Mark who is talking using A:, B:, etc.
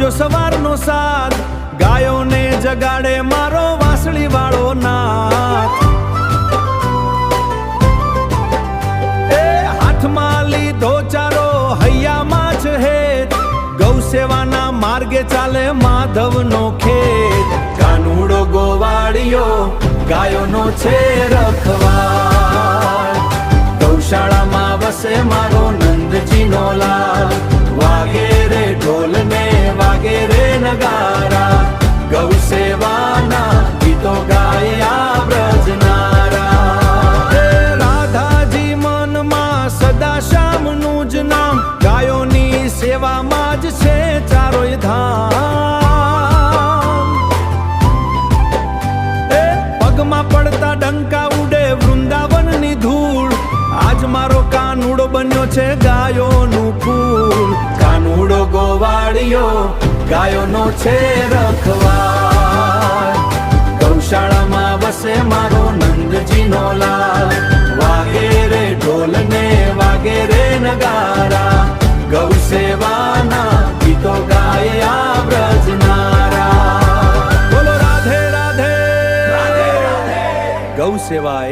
A: આવજો સવારનો સાથ, ગાયોને જગાડે મારો વાંસળી વાળો નાથ. એ હાથમાં લીધો ચારો હૈયામાં જ હેત, ગૌ સેવાના માર્ગે ચાલે માધવનો ખેત. કાનુડો ગોવાળિયો ગાયોનો છે રખવાળ, ગૌશાળામાં વસે મારો નંદજીનો લાલ. વાગે રે ઢોલ ને વાગે રે નગારા, ગૌ સેવાના ગીતો ગાયા બ્રજનારા. રાધાજી મનમાં સદા શ્યામનું જ નામ, ગાયોની સેવામાં જ છે ચારોય ધામ. પગમાં પડતા ડંકા ઉડે વૃંદાવનની ધૂળ, આજ મારો કાનુડો બન્યો છે ગાયોનું ફૂલ. કાનુડો ગોવાળિયો ગાયોનો છે રખવાળ, ગૌશાળામાં વસે મારો નંદજીનો લાલ. વાગે રે ઢોલ ને વાગે રે નગારા, ગૌ સેવાના ગીતો ગાયા બ્રજનારા. બોલો રાધે રાધે, રાધે રાધે. ગૌ સેવા